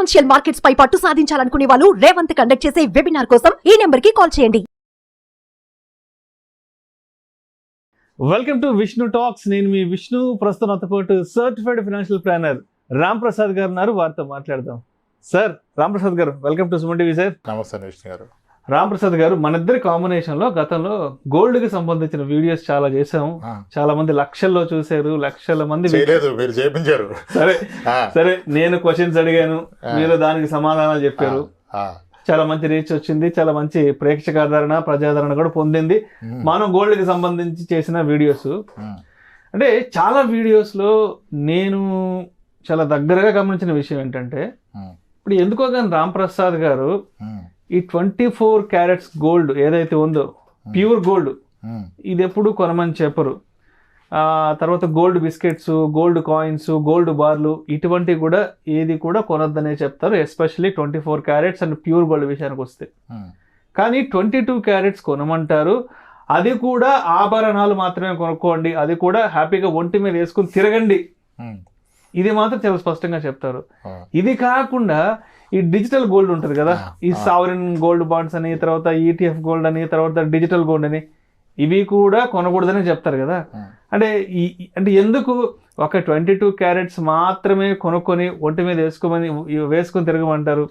Financial markets పై పట్టు సాధించాలనుకునే వాళ్ళు Revanth conduct చేసే వెబినార్ కోసం ఈ నెంబర్ కి కాల్ చేయండి. Welcome to Vishnu talks. నేను మీ విష్ణు. ప్రస్తుతం నాతో పాటు certified financial planner Ram Prasad గారు ఉన్నారు. వారితో మాట్లాడదాం. సార్, రామ్ ప్రసాద్ గారు, welcome to Suman TV. Sir నమస్తే విష్ణు గారు. రామ్ ప్రసాద్ గారు, మన ఇద్దరి కాంబినేషన్ లో గతంలో గోల్డ్ కి సంబంధించిన వీడియోస్ చాలా చేసాం. చాలా మంది లక్షల్లో చూసారు, లక్షల మంది మీరు చేయించారు. సరే, నేను క్వశ్చన్స్ అడిగాను, మీరు దానికి సమాధానాలు చెప్పారు. చాలా మంచి రీచ్ వచ్చింది, చాలా మంచి ప్రేక్షకాదరణ, ప్రజాదరణ కూడా పొందింది. మనం గోల్డ్ కి సంబంధించి చేసిన వీడియోస్ అంటే చాలా వీడియోస్ లో నేను చాలా దగ్గరగా గమనించిన విషయం ఏంటంటే, ఇప్పుడు ఎందుకో కానీ రామ్ ప్రసాద్ గారు ఈ 24 క్యారెట్స్ గోల్డ్ ఏదైతే ఉందో, ప్యూర్ గోల్డ్, ఇది ఎప్పుడు కొనమని చెప్పరు. తర్వాత gold biscuits, gold coins, gold బార్లు, ఇటువంటివి కూడా ఏది కూడా కొనొద్దనే చెప్తారు. Especially 24 carats and pure gold విషయానికి వస్తే. కానీ 22 క్యారెట్స్ కొనమంటారు. అది కూడా ఆభరణాలు మాత్రమే కొనుక్కోండి, అది కూడా హ్యాపీగా ఒంటి మీద వేసుకుని తిరగండి, ఇది మాత్రం చాలా స్పష్టంగా చెప్తారు. ఇది కాకుండా ఈ డిజిటల్ గోల్డ్ ఉంటుంది కదా, ఈ సావరిన్ గోల్డ్ బాండ్స్ అని, తర్వాత ఈటీఎఫ్ గోల్డ్ అని, తర్వాత డిజిటల్ గోల్డ్ అని, ఇవి కూడా కొనకూడదని చెప్తారు కదా. అంటే ఎందుకు ఒక 22 క్యారెట్స్ మాత్రమే కొనుక్కొని ఒంటి మీద వేసుకొని తిరగమంటారు,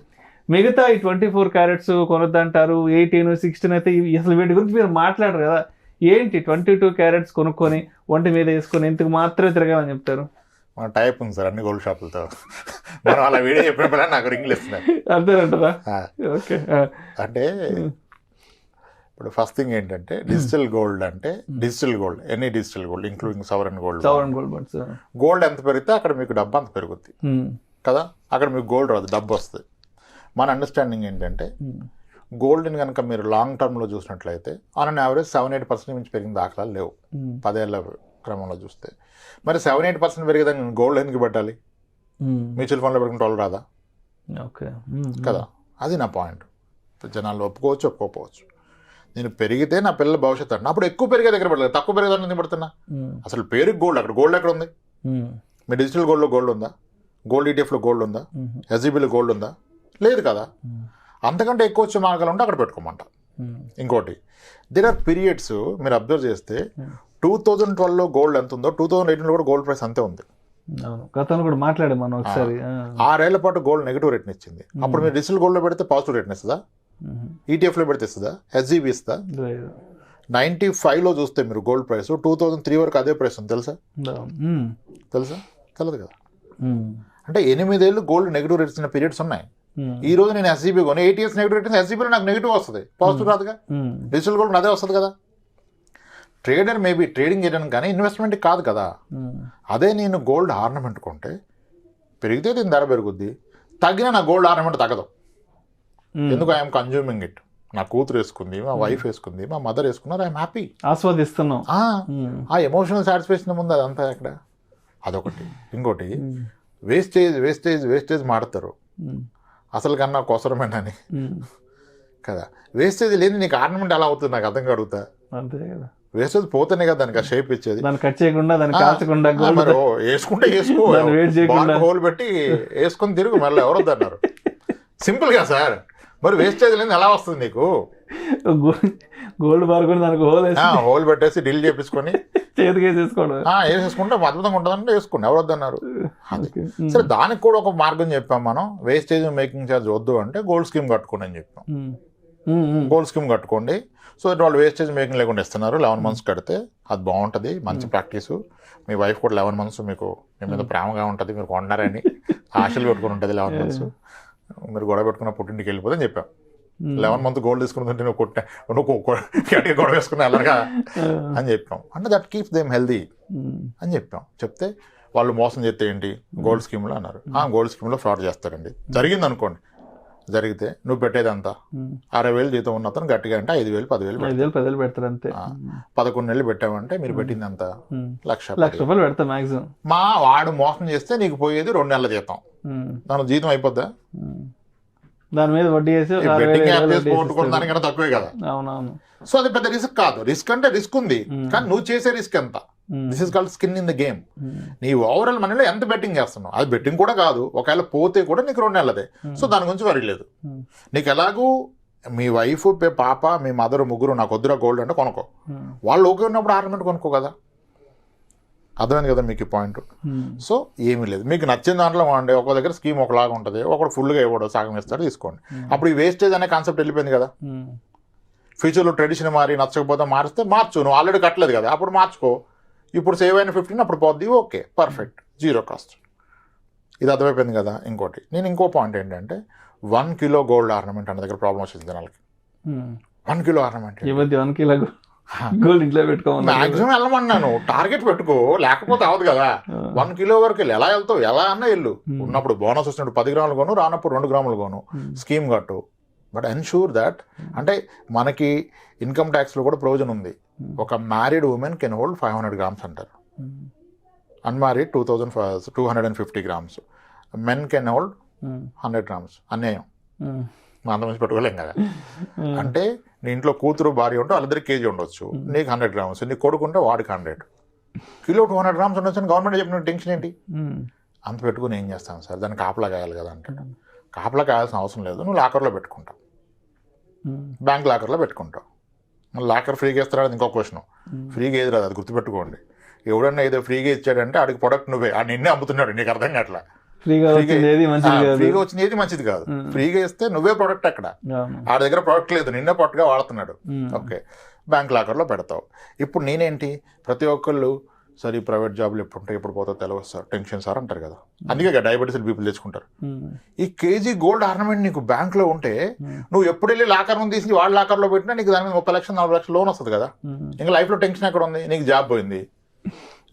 మిగతా ఈ 24 క్యారెట్స్ కొనొద్దంటారు, 18, 16 అయితే అసలు వీటి గురించి మీరు మాట్లాడరు కదా. ఏంటి 22 క్యారెట్స్ కొనుక్కొని ఒంటి మీద వేసుకొని ఇంతకు మాత్రమే తిరగాలని చెప్తారు? మన టైప్ ఉంది సార్ అన్ని గోల్డ్ షాపులతో. మనం అలా వీడియో చెప్పినప్పుడు నాకు రింగ్లు ఇస్తున్నారు. అంతేనంటారా? ఓకే. అంటే ఇప్పుడు ఫస్ట్ థింగ్ ఏంటంటే, డిజిటల్ గోల్డ్ అంటే digital gold, any digital gold including sovereign gold. Gold ఎంత పెరిగితే అక్కడ మీకు డబ్బు అంత పెరుగుద్ది కదా. అక్కడ మీకు గోల్డ్ రాదు, డబ్బు వస్తుంది. మన అండర్స్టాండింగ్ ఏంటంటే, గోల్డ్ని కనుక మీరు లాంగ్ టర్మ్లో చూసినట్లయితే ఆన్ యావరేజ్ 7-8% నుంచి పెరిగిన దాఖలాలు లేవు 10 ఏళ్ళ క్రమంలో చూస్తే. మరి 7-8% పెరిగేదాన్ని గోల్డ్ ఎందుకు పెట్టాలి? మ్యూచువల్ ఫండ్లో పెట్టుకుంటే వాళ్ళు రాదా? ఓకే కదా, అది నా పాయింట్. జనాలు ఒప్పుకోవచ్చు, ఒప్పుకోకపోవచ్చు. నేను పెరిగితే నా పిల్లల భవిష్యత్తు అంటే అప్పుడు ఎక్కువ పెరిగే దగ్గర పెట్టలేదు, తక్కువ పెరిగేదాన్ని ఎందుకు పెడుతున్నా? అసలు పేరుకి గోల్డ్, అక్కడ గోల్డ్ ఎక్కడ ఉంది? మీ డిజిటల్ గోల్డ్లో గోల్డ్ ఉందా? గోల్డ్ ఈటీఎఫ్లో గోల్డ్ ఉందా? ఎస్జీబీలో గోల్డ్ ఉందా? లేదు కదా. అంతకంటే ఎక్కువ వచ్చే మార్గాలు ఉంటే అక్కడ పెట్టుకోమంట. ఇంకోటి, దేర్ ఆర్ పీరియడ్స్ మీరు అబ్జర్వ్ చేస్తే 2012లో గోల్డ్ ఎంత ఉందో 2018లో కూడా గోల్డ్ ప్రైస్ అంతే ఉంది. గతంలో కూడా మాట్లాడాం మనం ఒకసారి. 6 ఏళ్ల పాటు గోల్డ్ నెగిటివ్ రేట్ని ఇచ్చింది. అప్పుడు మీరు డిజిటల్ గోల్డ్లో పెడితే పాజిటివ్ రేట్ని ఇస్తుందా? ఈటీఎఫ్లో పెడితే ఇస్తుందా? ఎస్జీబీ ఇస్తుందా? 95లో చూస్తే మీరు గోల్డ్ ప్రైస్ 2003 వరకు అదే ప్రైస్ ఉంది. తెలుసా? తెలియదు కదా. అంటే 8 ఏళ్ళు గోల్డ్ నెగిటివ్ రేట్స్ ఇచ్చిన పీరియడ్స్ ఉన్నాయి. ఈ రోజు నేను ఎస్జీబీ కొని 8 years నెగిటివ్ రేట్, ఎస్జీబీలో నాకు నెగిటివ్ వస్తుంది, పాజిటివ్ రాదుగా. డిజిటల్ గోల్డ్ అదే వస్తుంది కదా. ట్రేడర్ మేబీ ట్రేడింగ్ చేయడానికి కానీ ఇన్వెస్ట్మెంట్ కాదు కదా. అదే నేను గోల్డ్ ఆర్నమెంట్ కొంటే పెరిగితే దీని ధర పెరుగుద్ది, తగ్గినా నా గోల్డ్ ఆర్నమెంట్ తగ్గదు. ఎందుకు? I'm consuming it. నా కూతురు వేసుకుంది, మా వైఫ్ వేసుకుంది, మా మదర్ వేసుకున్నారు, ఐఎమ్ హ్యాపీ, ఆస్వాదిస్తున్నాం. ఆ ఎమోషనల్ సాటిస్ఫాక్షన్ ముందు అదంతా ఎక్కడ? అదొకటి. ఇంకోటి, వేస్టేజ్ మాడతారు అసలు కన్నా కోసరమేనని కదా. వేస్టేజ్ లేని నీకు ఆర్నమెంట్ ఎలా అవుతుంది నాకు అర్థం కడుగుతా. అంతే కదా. వేస్టేజ్ పోతేనే కదా దానికి ఆ షేప్ ఇచ్చేది. దాన్ని కట్ చేయకుండా, దాన్ని కాల్చకుండా, వేసుకుంటే వేసుకో, హోల్ పెట్టి వేసుకొని తిరుగు, మళ్ళీ ఎవరు వద్దన్నారు. సింపుల్ గా సార్. మరి వేస్టేజ్ లేని ఎలా వస్తుంది నీకు? గోల్డ్ బార్ కూడా దానికి హోల్ పెట్టేసి డ్రిల్ చేపించుకొని చేతికి వేసేసుకోవడం, వేసేసుకుంటే అద్భుతంగా ఉంటుందంటే వేసుకోండి, ఎవరు వద్దన్నారు. సరే, దానికి కూడా ఒక మార్గం చెప్పాం మనం. వేస్టేజ్ మేకింగ్ ఛార్జ్ వద్దు అంటే గోల్డ్ స్కీమ్ కట్టుకోండి అని చెప్పాం. గోల్డ్ స్కీమ్ కట్టుకోండి. సో వాళ్ళు వేస్టేజ్ మేకింగ్ లేకుండా ఇస్తున్నారు. 11 months కడితే అది బాగుంటుంది, మంచి ప్రాక్టీసు. మీ వైఫ్ కూడా 11 months మీకు మీ మీద ప్రేమగా ఉంటుంది, మీరు కొంటారని ఆశలు పెట్టుకుని ఉంటుంది. 11 months మీరు గొడవ పెట్టుకున్న పుట్టింటికి వెళ్ళిపోతే అని చెప్పాం. 11 months గోల్డ్ తీసుకుంటుంటే నువ్వు గొడవ వేసుకుని వెళ్ళరుగా అని చెప్పాం. అంటే దట్ కీప్స్ దేమ్ హెల్దీ అని చెప్పాం. చెప్తే వాళ్ళు మోసం చేస్తే ఏంటి గోల్డ్ స్కీమ్లో అన్నారు. గోల్డ్ స్కీమ్లో ఫ్రాడ్ చేస్తారండి. జరిగింది అనుకోండి, జరిగితే నువ్వు పెట్టేదంతా 60,000 జీతం ఉన్న అతను గట్టిగా అంటే 5,000, 10,000 పెడతారు అంతే. 11 నెలలు పెట్టామంటే మీరు పెట్టింది అంత ₹1,00,000 పెడతా మాక్సిమం. వాడు మోసం చేస్తే నీకు పోయేది 2 నెలల జీతం. దాని జీతం అయిపోద్దా? దాని మీద వడ్డీ వేసి ఒక 6,000, బెట్టింగ్ 7,000 యాప్ చేసి వడ్డీ పోగొట్టుకున్న వేసిస్తాడు. దానికన్నా తక్కువే కదా. అవునవును. సో అది పెద్ద రిస్క్ కాదు. రిస్క్ అంటే రిస్క్ ఉంది, కానీ నువ్వు చేసే రిస్క్ ఎంత? This is called skin in the game. నీ ఓవరాల్ మనీలో ఎంత బెట్టింగ్ చేస్తున్నావు, అది బెట్టింగ్ కూడా కాదు. ఒకవేళ పోతే కూడా నీకు 2 నెలలదే. సో దాని గురించి వరీ లేదు. నీకు ఎలాగూ మీ వైఫ్, పాప, మీ మదర్ ముగ్గురు నాకు వద్దురా గోల్డ్ అంటే కొనుక్కో. వాళ్ళు ఓకే ఉన్నప్పుడు ఆర్నమెంట్ కొనుక్కో కదా. అర్థమైంది కదా మీకు ఈ పాయింట్. సో ఏమీ లేదు, మీకు నచ్చిన దాంట్లో వాడండి. ఒక దగ్గర స్కీమ్ ఒకలాగా ఉంటుంది, ఒకడు ఫుల్గా ఇవ్వడు, సగం ఇస్తాడు, తీసుకోండి. అప్పుడు ఈ వేస్టేజ్ అనే కాన్సెప్ట్ వెళ్ళిపోయింది కదా. ఫ్యూచర్లో ట్రెడిషన్ మారి నచ్చకపోతే మారిస్తే మార్చు, నువ్వు ఆల్రెడీ కట్టలేదు కదా, అప్పుడు మార్చుకో. ఇప్పుడు సేవ్ అయిన 15 అప్పుడు పోద్ది, ఓకే పర్ఫెక్ట్, 0 కాస్ట్. ఇది అర్థమైపోయింది కదా. ఇంకోటి నేను ఇంకో పాయింట్ ఏంటంటే 1 కిలో గోల్డ్ ఆర్నమెంట్ అన్న దగ్గర ప్రాబ్లం వచ్చింది జనాలకి. 1 కిలో ఆర్నమెంట్ ఈ మధ్య 1 కిలో గోల్డ్ ఇంట్లో పెట్టుకోవాలి. మాక్సిమం వెళ్ళమన్నాను, టార్గెట్ పెట్టుకో, లేకపోతే అవదు కదా. 1 కిలో వరకు వెళ్ళి ఎలా వెళ్తావు, ఎలా అన్నా వెళ్ళు. ఉన్నప్పుడు బోనస్ వచ్చినప్పుడు 10 గ్రాములు కొను, రానప్పుడు 2 గ్రాములు కొను, స్కీమ్ కట్టు. బట్ ఎన్షూర్ దాట్, అంటే మనకి ఇన్కమ్ ట్యాక్స్లో కూడా ప్రొవిజన్ ఉంది. ఒక married women can hold 500 grams అంటారు, unmarried 250 grams, men can hold 100 grams. అన్యాయం, మా అంతమంది పెట్టుకోలేం కదా. అంటే నీ ఇంట్లో కూతురు భార్య ఉంటే వాళ్ళిద్దరికి కేజీ ఉండొచ్చు, నీకు 100 గ్రామ్స్, నీ కొడుకుంటే వాడికి 100. కిలో 200 గ్రామ్స్ ఉండొచ్చు అని గవర్నమెంట్ చెప్పిన టెన్షన్ ఏంటి? అంత పెట్టుకుని ఏం చేస్తాను సార్, దాన్ని కాపలా కాయాలి కదా అంటాడు. కాపలా కాయాల్సిన అవసరం లేదు, నువ్వు లాకర్లో పెట్టుకుంటావు, బ్యాంక్ లాకర్లో పెట్టుకుంటావు. లాకర్ ఫ్రీగా ఇస్తాడు, ఇంకో క్వశ్చన్. ఫ్రీగా ఏది రాదు, అది గుర్తుపెట్టుకోండి. ఎవడన్నా ఏదో ఫ్రీగా ఇచ్చాడంటే ఆడికి ప్రొడక్ట్ నువ్వే, ఆ నిన్నే అమ్ముతున్నాడు, నీకు అర్థం కావట్లా. ఫ్రీగా వచ్చింది ఏది మంచిది కాదు. ఫ్రీగా ఇస్తే నువ్వే ప్రొడక్ట్, అక్కడ ఆడి దగ్గర ప్రొడక్ట్ లేదు, నిన్నే ప్రొడక్ట్గా వాడుతున్నాడు. ఓకే, బ్యాంక్ లాకర్లో పెడతావు. ఇప్పుడు నేనేంటి, ప్రతి ఒక్కళ్ళు సార్ ఈ ప్రైవేట్ జాబ్లు ఎప్పుడు ఉంటాయి, ఎప్పుడు పోతావు తెలియదు సార్, టెన్షన్ సార్ అంటారు కదా. అందుకే డయాబెటీస్ పీపుల్ తెచ్చుకుంటారు. ఈ కేజీ గోల్డ్ ఆర్నమెంట్ నీకు బ్యాంక్లో ఉంటే నువ్వు ఎప్పుడు వెళ్ళి లాకర్ ముందు తీసి వాళ్ళ లాకర్లో పెట్టినా నీకు దాని మీద 30 లక్షలు 40 లక్షలు లోన్ వస్తుంది కదా. ఇంకా లైఫ్లో టెన్షన్ ఎక్కడ ఉంది? నీకు జాబ్ పోయింది,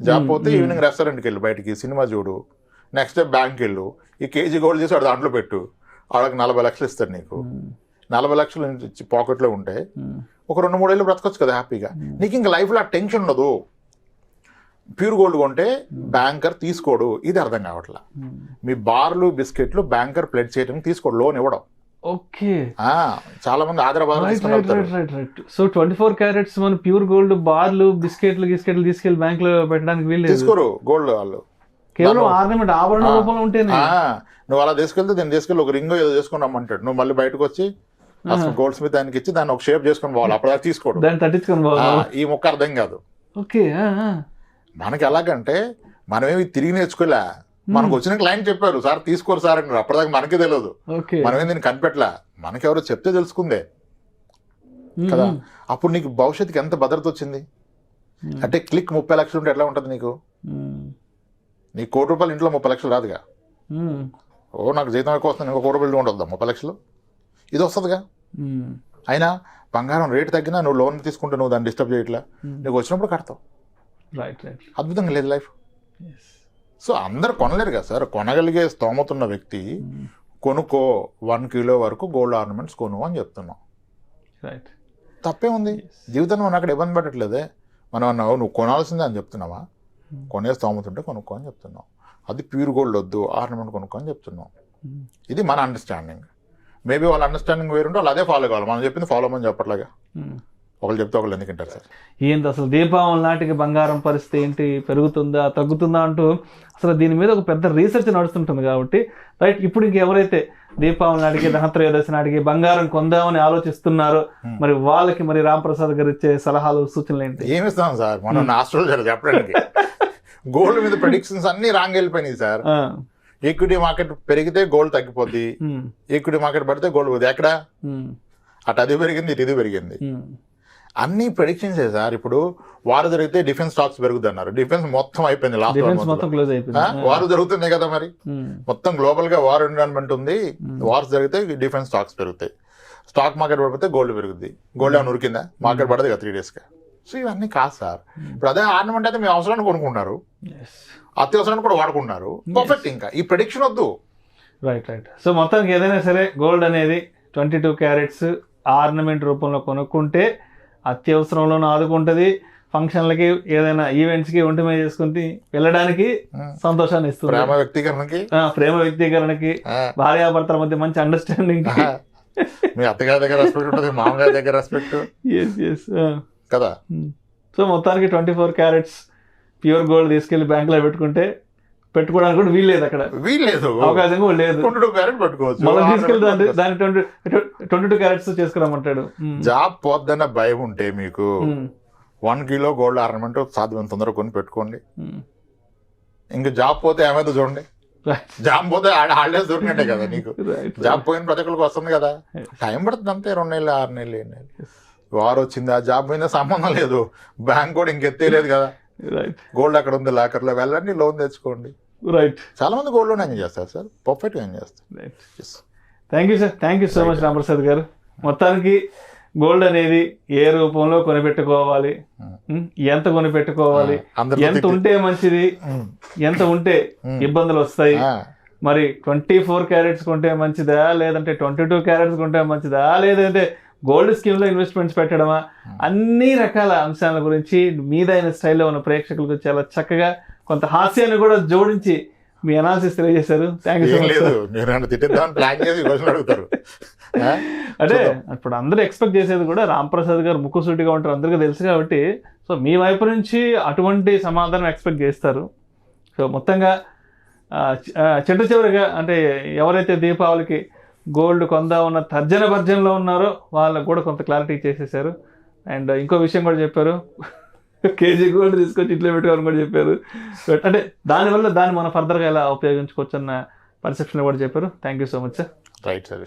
జాబ్ పోతే ఈవినింగ్ రెస్టారెంట్కి వెళ్ళి బయటికి సినిమా చూడు, నెక్స్ట్ డే బ్యాంక్కి వెళ్ళు, ఈ కేజీ గోల్డ్ చేసి వాడు దాంట్లో పెట్టు, వాళ్ళకి 40 లక్షలు ఇస్తాడు. నీకు 40 లక్షలు పాకెట్లో ఉంటే ఒక 2-3 ఏళ్ళు బ్రతకొచ్చు కదా హ్యాపీగా. నీకు ఇంకా లైఫ్లో ఆ టెన్షన్ ఉండదు. ప్యూర్ గోల్డ్ కొంటే బ్యాంకర్ తీసుకోడు, ఇది అర్థం కావట్లా. మీ బార్లు బిస్కెట్లు బ్యాంకర్ ప్లెడ్ చేయడానికి తీసుకోడు, లోన్ ఇవ్వడం. ఓకే, చాలా మంది ఆంధ్రప్రదేశ్. సో 24 క్యారెట్స్ మన ప్యూర్ గోల్డ్ బార్లు బిస్కెట్లు తీసుకెళ్లి బ్యాంక్ లో పెట్టడానికి వీళ్ళు తీసుకోరు. గోల్డ్ వాళ్ళు కేవలం ఆర్నమెంట్ ఆభరణ రూపంలో ఉంటే నువ్వు అలా తీసుకెళ్తే దీన్ని తీసుకెళ్ళి ఒక రింగ్ ఏదో చేసుకుని రమ్మంటాడు. నువ్వు మళ్ళీ బయటకు వచ్చి అసలు గోల్డ్ స్మిత్ దానికి ఇచ్చి దాన్ని ఒక షేప్ చేసుకుని పోవాలి, అప్పుడు తీసుకోడు, దాన్ని తట్టించుకొని పోవాలి. ఈ మొక్క అర్థం కాదు. ఓకే, మనకి ఎలాగంటే మనమేమి తిరిగి నేర్చుకోలే, మనకు వచ్చిన క్లయింట్ చెప్పారు సార్ తీసుకోరు సార్ అంటారు, అప్పటిదాకా మనకే తెలియదు, మనమేం దీన్ని కనిపెట్టలే, మనకెవరో చెప్తే తెలుసుకుందే కదా. అప్పుడు నీకు భవిష్యత్తుకి ఎంత భద్రత వచ్చింది అంటే, క్లిక్ 30 లక్షలు ఉంటే ఎట్లా ఉంటుంది నీకు? నీకు ₹1,00,00,000 ఇంట్లో 30 లక్షలు రాదుగా. నాకు జీతం ఎక్కువ వస్తుంది, ఇంకో ₹1,00,00,000 ఉండొద్దా 30 లక్షలు? ఇది వస్తుందిగా. అయినా బంగారం రేటు తగ్గినా నువ్వు లోన్ తీసుకుంటే నువ్వు దాన్ని డిస్టర్బ్ చేయట్లా, నీకు వచ్చినప్పుడు కడతావు. అద్భుతంగా లేదు లైఫ్. సో అందరు కొనలేరు కదా సార్, కొనగలిగే స్తోమతున్న వ్యక్తి కొనుక్కో, 1 కిలో వరకు గోల్డ్ ఆర్నమెంట్స్ కొను అని చెప్తున్నాం. తప్పే ఉంది? జీవితంలో మనం అక్కడ ఇబ్బంది పెట్టట్లేదే. మనం అన్నావు నువ్వు కొనాల్సిందే అని చెప్తున్నావా? కొనే స్తోమతుంటే కొనుక్కో అని చెప్తున్నాం. అది ప్యూర్ గోల్డ్ వద్దు, ఆర్నమెంట్ కొనుక్కో అని చెప్తున్నాం. ఇది మన అండర్స్టాండింగ్. మేబీ వాళ్ళ అండర్స్టాండింగ్ వేరుంటే వాళ్ళు అదే ఫాలో కావాలి, మనం చెప్పింది ఫాలో అవ్వమని చెప్పట్లాగా. ఒకళ్ళు చెప్తే ఒకళ్ళు ఎందుకంటారు సార్? ఏంటి అసలు దీపావళి నాటికి బంగారం పరిస్థితి ఏంటి, పెరుగుతుందా తగ్గుతుందా అంటూ అసలు దీని మీద ఒక పెద్ద రీసెర్చ్ నడుస్తుంటుంది. కాబట్టి రైట్, ఇప్పుడు ఇంకెవరైతే దీపావళి నాటికి ధనత్రయోదశి నాటికి బంగారం కొందామని ఆలోచిస్తున్నారో మరి వాళ్ళకి మరి రాంప్రసాద్ గారు ఇచ్చే సలహాలు సూచనలు ఏంటి? ఏమిస్తాం సార్ మనం ఆస్ట్రాలజర్ చెప్పడానికి? గోల్డ్ మీద ప్రెడిక్షన్స్ అన్ని రాంగ్ వెళ్ళిపోయినాయి సార్. ఈక్విటీ మార్కెట్ పెరిగితే గోల్డ్ తగ్గిపోద్ది, ఈక్విటీ మార్కెట్ పడితే గోల్డ్ పోద్ది. ఎక్కడ అటు అది పెరిగింది, ఇటు ఇది పెరిగింది. అన్ని ప్రెడిక్షన్స్ సార్. ఇప్పుడు వారు జరిగితే డిఫెన్స్ స్టాక్స్ పెరుగుద్ది అన్నారు, డిఫెన్స్ మొత్తం అయిపోయింది. వారు జరుగుతున్నాయి కదా మరి, మొత్తం గ్లోబల్ గా వార్ ఎన్విరాన్మెంట్ ఉంది. వార్స్ జరిగితే డిఫెన్స్ స్టాక్స్ పెరుగుతాయి, స్టాక్ మార్కెట్ పడిపోతే గోల్డ్ పెరుగుద్ది. గోల్డ్ ఏమైనా ఉరికిందా? మార్కెట్ పడదు కదా 3 days గా. సో ఇవన్నీ కాదు సార్. ఇప్పుడు అదే ఆర్నమెంట్ అయితే మీ అవసరాన్ని కొనుక్కుంటున్నారు, అత్యవసరాన్ని కూడా వాడుకుంటున్నారు. పర్ఫెక్ట్. ఇంకా ఈ ప్రెడిక్షన్ వద్దు. రైట్. సో మొత్తానికి ఏదైనా సరే గోల్డ్ అనేది 22 క్యారెట్స్ ఆర్నమెంట్ రూపంలో కొనుక్కుంటే అత్యవసరంలోనూ ఆదుకుంటుంది, ఫంక్షన్లకి ఏదైనా ఈవెంట్స్కి ఒంటి మీద చేసుకుని వెళ్ళడానికి సంతోషాన్ని ఇస్తుంది. ప్రేమ వ్యక్తీకరణకి భార్యాభర్తల మధ్య మంచి అండర్స్టాండింగ్, మీ అత్తగారి దగ్గర రెస్పెక్ట్ ఉంటుంది, మామగారి దగ్గర రెస్పెక్ట్ కదా. సో మొత్తానికి 24 క్యారెట్స్ ప్యూర్ గోల్డ్ తీసుకెళ్లి బ్యాంకులో పెట్టుకోవడానికి కూడా వీల్లేదు, అక్కడ వీల్లేదు, అవకాశం కూడా లేదు. 22 క్యారెట్ పెట్టుకోవచ్చు, మళ్ళీ తీసుకెళ్తే దాని 22 క్యారెట్స్ చేసుకురామంటాడు. జాబ్ పోద్దన్న భయం ఉంటే మీకు 1 కిలో గోల్డ్ ఆర్నమెంట్ సాధ్యం తొందరగా కొని పెట్టుకోండి. ఇంకా జాబ్ పోతే ఏమైతే చూడండి, జాబ్ పోతే హాలిడేస్ దొరికినట్టే కదా నీకు. జాబ్ పోయిన ప్రతి ఒక్కరికి వస్తుంది కదా, టైం పడుతుంది అంతే, 2 నెలలు 6 నెలలు 7 నెలలు. వారు వచ్చింది, ఆ జాబ్ మీద సంబంధం లేదు, బ్యాంక్ కూడా ఇంకెత్తేయలేదు కదా. గోల్డ్ అక్కడ ఉంది లాకర్లో, వెళ్ళండి లోన్ తెచ్చుకోండి. రైట్, చాలా మంది గోల్డ్ లోన్ ఎంజాయ్ చేస్తారు సార్, పర్ఫెక్ట్గా ఎంజాయ్ చేస్తారు. Thank you sir, thank you so much Ramprasad గారు. మొత్తానికి గోల్డ్ అనేది ఏ రూపంలో కొనిపెట్టుకోవాలి, ఎంత కొనిపెట్టుకోవాలి, ఎంత ఉంటే మంచిది, ఎంత ఉంటే ఇబ్బందులు వస్తాయి, మరి 24 క్యారెట్స్ కొంటే మంచిదా, లేదంటే 22 క్యారెట్స్ కొంటే మంచిదా, లేదంటే గోల్డ్ స్కీమ్లో ఇన్వెస్ట్మెంట్స్ పెట్టడమా, అన్ని రకాల అంశాల గురించి మీదైన స్టైల్లో ఉన్న ప్రేక్షకులకు చాలా చక్కగా కొంత హాస్యాన్ని కూడా జోడించి మీ అనాలిసిస్ తెలియజేశారు. Thank you so much. అంటే ఇప్పుడు అందరూ ఎక్స్పెక్ట్ చేసేది కూడా రాంప్రసాద్ గారు ముక్కుసూటిగా ఉంటారు, అందరికీ తెలుసు కాబట్టి. సో మీ వైపు నుంచి అటువంటి సమాధానం ఎక్స్పెక్ట్ చేస్తారు. సో మొత్తంగా చివరిగా అంటే ఎవరైతే దీపావళికి గోల్డ్ కొందా ఉన్న తర్జన భర్జనలో ఉన్నారో వాళ్ళకు కూడా కొంత క్లారిటీ చేసేసారు. అండ్ ఇంకో విషయం కూడా చెప్పారు, కేజీ గోల్డ్ తీసుకొచ్చి ఇంట్లో పెట్టుకోవాలని కూడా చెప్పారు. అంటే దానివల్ల దాన్ని మనం ఫర్దర్గా ఎలా ఉపయోగించుకోవచ్చు అన్న పర్సెప్షన్ కూడా చెప్పారు. Thank you so much sir. Right sir.